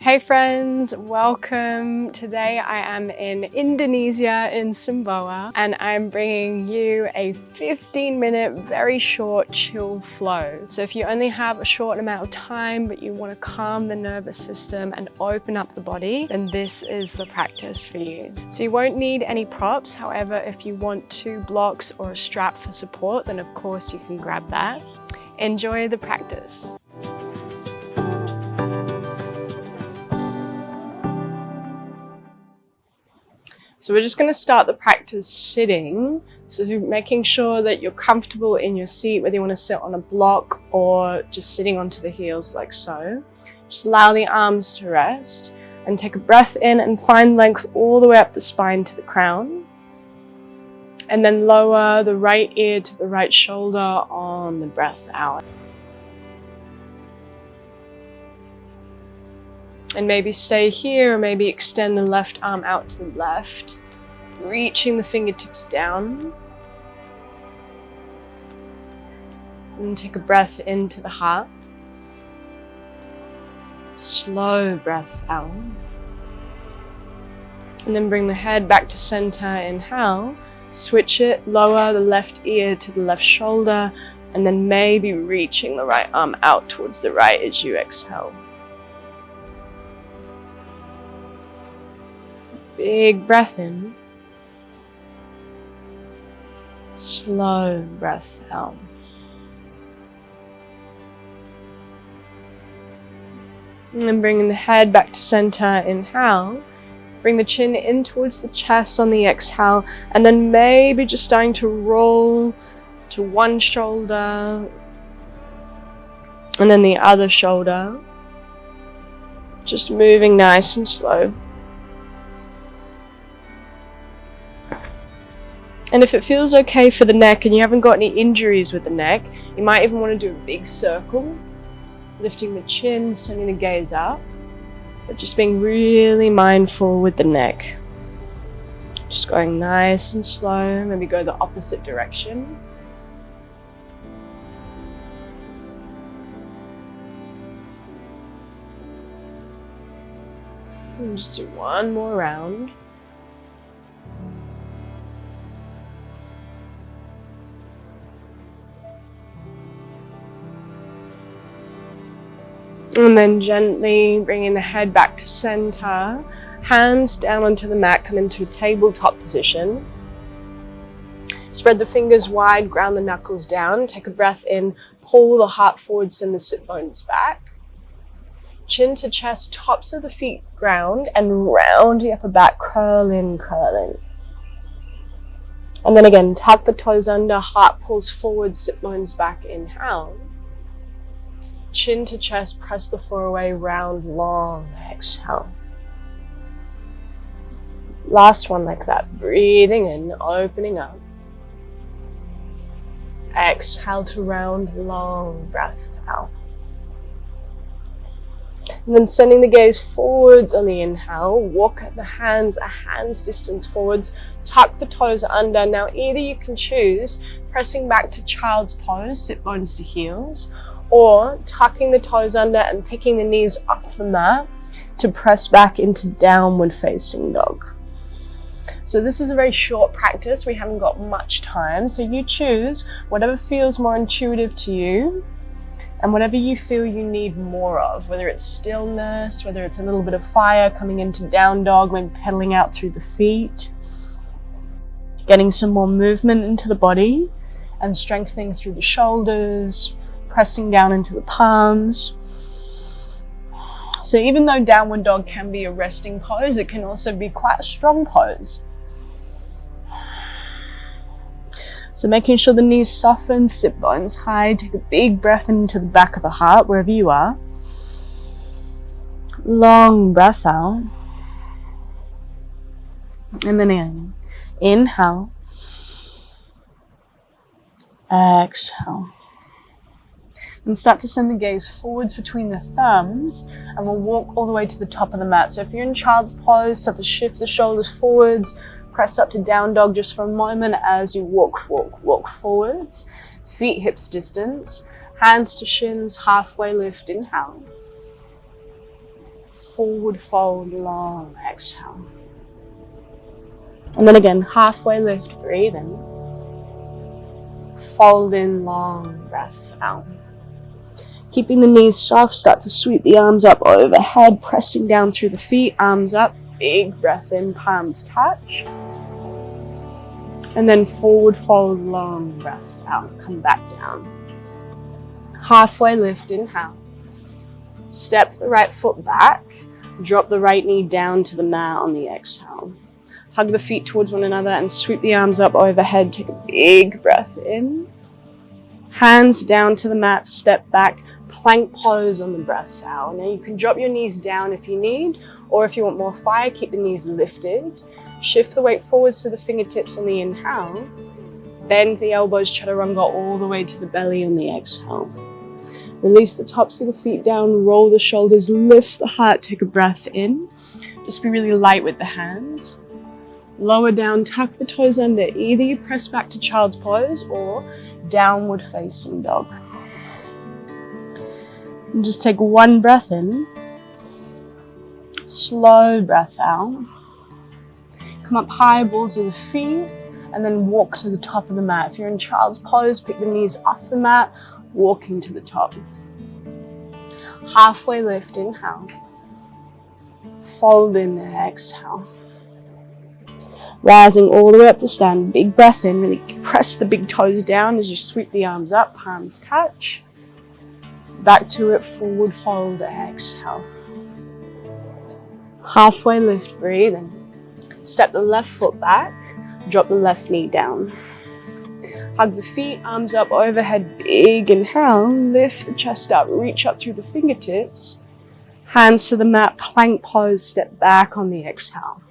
Hey friends, welcome. Today I am in Indonesia in Sumbawa and I'm bringing you a 15-minute very short chill flow. So if you only have a short amount of time but you want to calm the nervous system and open up the body, then this is the practice for you. So you won't need any props. However, if you want 2 blocks or a strap for support, then of course you can grab that. Enjoy the practice. So we're just going to start the practice sitting. So making sure that you're comfortable in your seat, whether you want to sit on a block or just sitting onto the heels like so. Just allow the arms to rest and take a breath in and find length all the way up the spine to the crown. And then lower the right ear to the right shoulder on the breath out. And maybe stay here, or maybe extend the left arm out to the left, reaching the fingertips down. And take a breath into the heart. Slow breath out. And then bring the head back to center, inhale. Switch it, lower the left ear to the left shoulder, and then maybe reaching the right arm out towards the right as you exhale. Big breath in, slow breath out. And then bringing the head back to center, inhale. Bring the chin in towards the chest on the exhale, and then maybe just starting to roll to one shoulder, and then the other shoulder. Just moving nice and slow. And if it feels okay for the neck and you haven't got any injuries with the neck, you might even want to do a big circle, lifting the chin, sending the gaze up, but just being really mindful with the neck. Just going nice and slow, maybe go the opposite direction. And just do one more round. And then gently bringing the head back to center, hands down onto the mat, come into a tabletop position. Spread the fingers wide, ground the knuckles down, take a breath in, pull the heart forward, send the sit bones back. Chin to chest, tops of the feet ground, and round the upper back, curl in, curl in. And then again, tuck the toes under, heart pulls forward, sit bones back, inhale. Chin to chest, press the floor away, round, long, exhale. Last one like that, breathing in, opening up. Exhale to round, long, breath out. And then sending the gaze forwards on the inhale, walk the hands a hand's distance forwards, tuck the toes under. Now either you can choose pressing back to child's pose, sit bones to heels, or tucking the toes under and picking the knees off the mat to press back into downward facing dog. So this is a very short practice. We haven't got much time. So you choose whatever feels more intuitive to you and whatever you feel you need more of, whether it's stillness, whether it's a little bit of fire coming into down dog when pedaling out through the feet, getting some more movement into the body and strengthening through the shoulders, pressing down into the palms. So even though downward dog can be a resting pose, it can also be quite a strong pose. So making sure the knees soften, sit bones high, take a big breath into the back of the heart, wherever you are. Long breath out. And then in. Inhale. Exhale. And start to send the gaze forwards between the thumbs, and we'll walk all the way to the top of the mat. So if you're in child's pose, start to shift the shoulders forwards, press up to down dog just for a moment as you walk forwards. Feet hips distance, hands to shins, halfway lift, inhale. Forward fold, long, exhale. And then again, halfway lift, breathe in. Fold in, long, breath out. Keeping the knees soft, start to sweep the arms up overhead, pressing down through the feet, arms up, big breath in, palms touch. And then forward fold, long, breath out, come back down. Halfway lift, inhale. Step the right foot back, drop the right knee down to the mat on the exhale. Hug the feet towards one another and sweep the arms up overhead. Take a big breath in. Hands down to the mat, step back, plank pose on the breath out. Now you can drop your knees down if you need, or if you want more fire, keep the knees lifted. Shift the weight forwards to the fingertips on the inhale. Bend the elbows, chaturanga, all the way to the belly on the exhale. Release the tops of the feet down, roll the shoulders, lift the heart, take a breath in. Just be really light with the hands. Lower down, tuck the toes under. Either you press back to child's pose or downward facing dog. And just take one breath in. Slow breath out. Come up high, balls of the feet, and then walk to the top of the mat. If you're in child's pose, pick the knees off the mat, walking to the top. Halfway lift, inhale. Fold in, exhale. Rising all the way up to stand, big breath in, really press the big toes down as you sweep the arms up, palms touch. Back to it, forward fold, exhale. Halfway lift, breathe in. Step the left foot back, drop the left knee down. Hug the feet, arms up overhead, big inhale, lift the chest up, reach up through the fingertips. Hands to the mat, plank pose, step back on the exhale.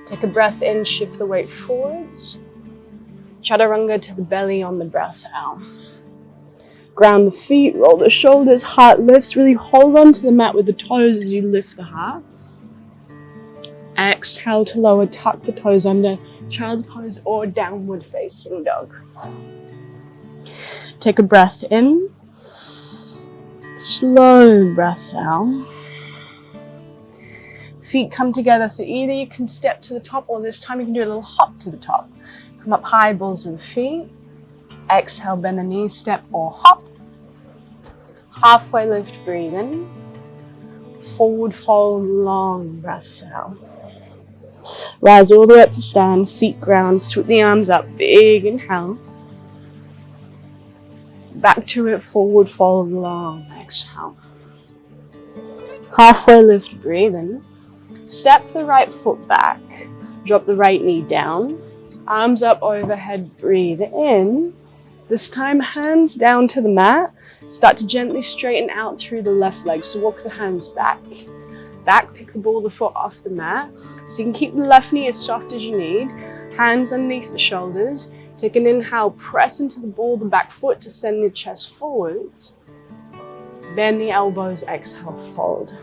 Take a breath in, shift the weight forwards. Chaturanga to the belly on the breath out. Ground the feet, roll the shoulders, heart lifts. Really hold on to the mat with the toes as you lift the heart. Exhale to lower, tuck the toes under, child's pose or downward facing dog. Take a breath in. Slow breath out. Feet come together, so either you can step to the top or this time you can do a little hop to the top. Come up high, balls of the feet. Exhale, bend the knees, step or hop. Halfway lift, breathe in. Forward fold, long breath out. Rise all the way up to stand, feet ground, sweep the arms up, big inhale. Back to it, forward fold, long exhale. Halfway lift, breathe in. Step the right foot back, drop the right knee down, arms up overhead, breathe in. This time, hands down to the mat. Start to gently straighten out through the left leg, so walk the hands back. Back, pick the ball of the foot off the mat. So you can keep the left knee as soft as you need. Hands underneath the shoulders. Take an inhale, press into the ball of the back foot to send the chest forwards. Bend the elbows, exhale, fold.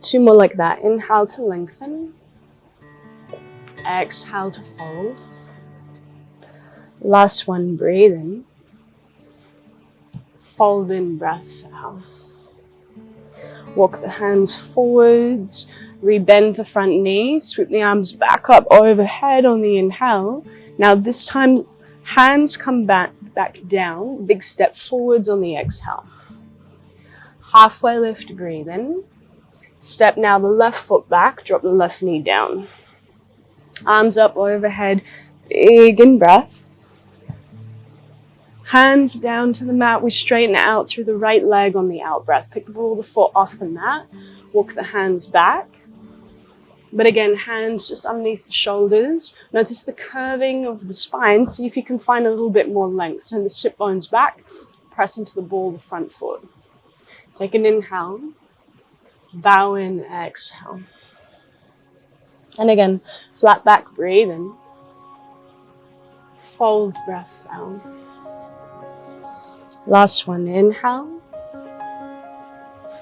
Two more like that. Inhale to lengthen. Exhale to fold. Last one, breathe in. Fold in, breath out. Walk the hands forwards. Rebend the front knee. Sweep the arms back up overhead on the inhale. Now this time, hands come back down. Big step forwards on the exhale. Halfway lift, breathe in. Step now the left foot back, drop the left knee down. Arms up overhead, big in breath. Hands down to the mat, we straighten out through the right leg on the out breath. Pick the ball of the foot off the mat, walk the hands back. But again, hands just underneath the shoulders. Notice the curving of the spine, see if you can find a little bit more length. Send the sit bones back, press into the ball of the front foot. Take an inhale. Bow in, exhale. And again, flat back, breathe in. Fold, breath down. Last one, inhale.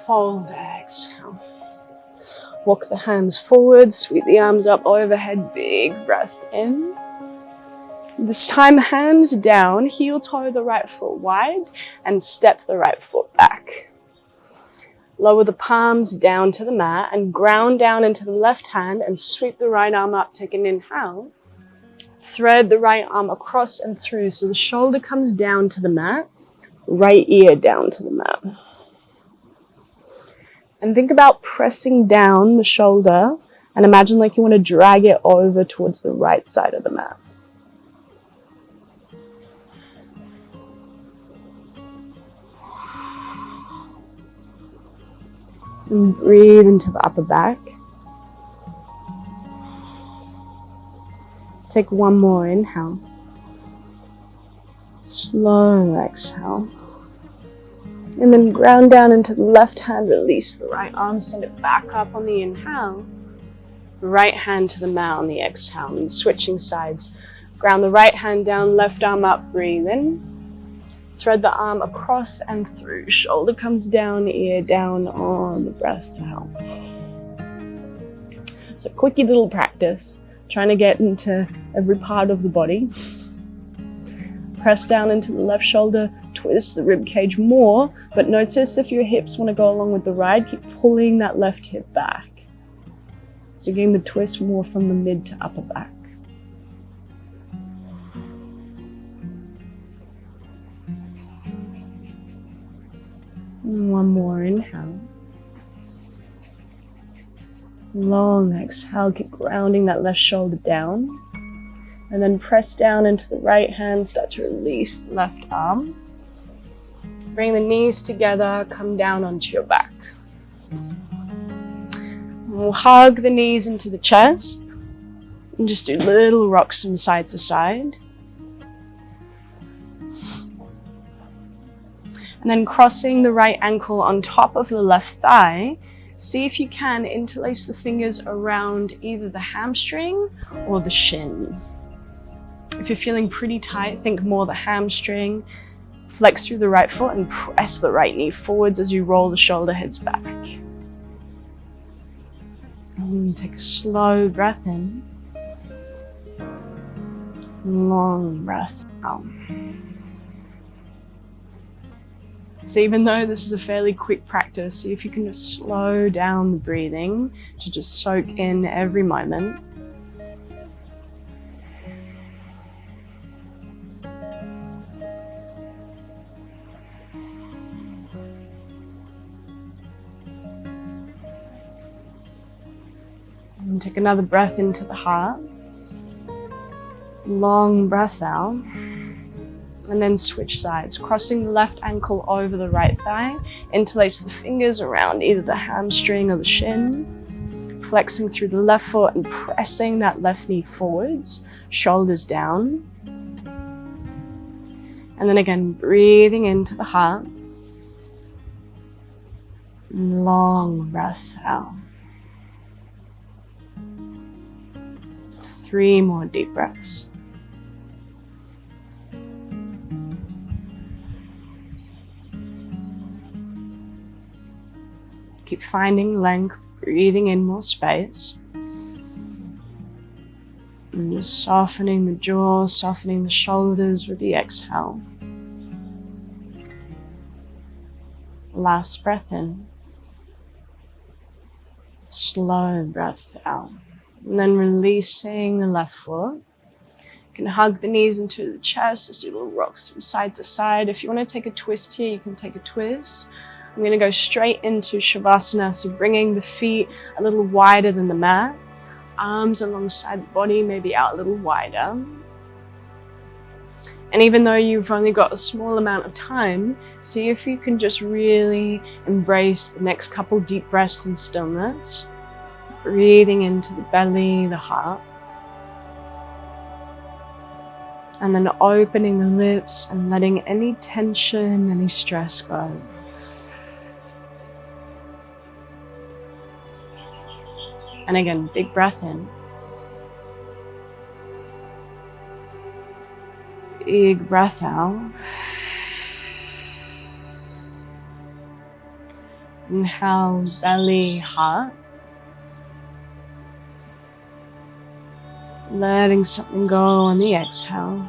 Fold, exhale. Walk the hands forward, sweep the arms up overhead, big breath in. This time, hands down, heel toe the right foot wide, and step the right foot back. Lower the palms down to the mat and ground down into the left hand and sweep the right arm up. Take an inhale. Thread the right arm across and through so the shoulder comes down to the mat, right ear down to the mat. And think about pressing down the shoulder and imagine like you want to drag it over towards the right side of the mat. And breathe into the upper back. Take one more inhale. Slow exhale. And then ground down into the left hand, release the right arm, send it back up on the inhale. Right hand to the mat on the exhale, and switching sides. Ground the right hand down, left arm up, breathe in. Thread the arm across and through. Shoulder comes down, ear down on the breath out. So quickie little practice, trying to get into every part of the body. Press down into the left shoulder, twist the rib cage more, but notice if your hips want to go along with the ride, keep pulling that left hip back. So getting the twist more from the mid to upper back. And one more inhale. Long exhale, keep grounding that left shoulder down. And then press down into the right hand, start to release the left arm. Bring the knees together, come down onto your back. We'll hug the knees into the chest and just do little rocks from side to side. And then crossing the right ankle on top of the left thigh, see if you can interlace the fingers around either the hamstring or the shin. If you're feeling pretty tight, think more the hamstring. Flex through the right foot and press the right knee forwards as you roll the shoulder heads back. And take a slow breath in. Long breath out. So even though this is a fairly quick practice, see if you can just slow down the breathing to just soak in every moment. And take another breath into the heart. Long breath out. And then switch sides, crossing the left ankle over the right thigh. Interlace the fingers around either the hamstring or the shin. Flexing through the left foot and pressing that left knee forwards, shoulders down. And then again, breathing into the heart. Long breath out. 3 more deep breaths. Keep finding length, breathing in more space. And just softening the jaw, softening the shoulders with the exhale. Last breath in. Slow breath out. And then releasing the left foot. You can hug the knees into the chest, just do little rocks from side to side. If you want to take a twist here, you can take a twist. I'm going to go straight into Shavasana, so bringing the feet a little wider than the mat. Arms alongside the body, maybe out a little wider. And even though you've only got a small amount of time, see if you can just really embrace the next couple deep breaths in stillness. Breathing into the belly, the heart. And then opening the lips and letting any tension, any stress go. And again, big breath in. Big breath out. Inhale, belly, heart. Letting something go on the exhale.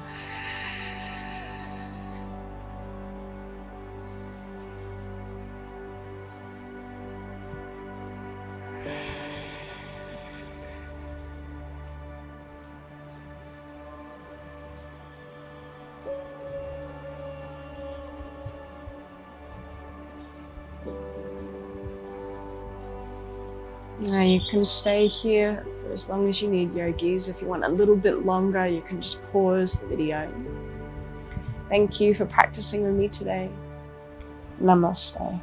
Now you can stay here for as long as you need, yogis. If you want a little bit longer, you can just pause the video. Thank you for practicing with me today. Namaste.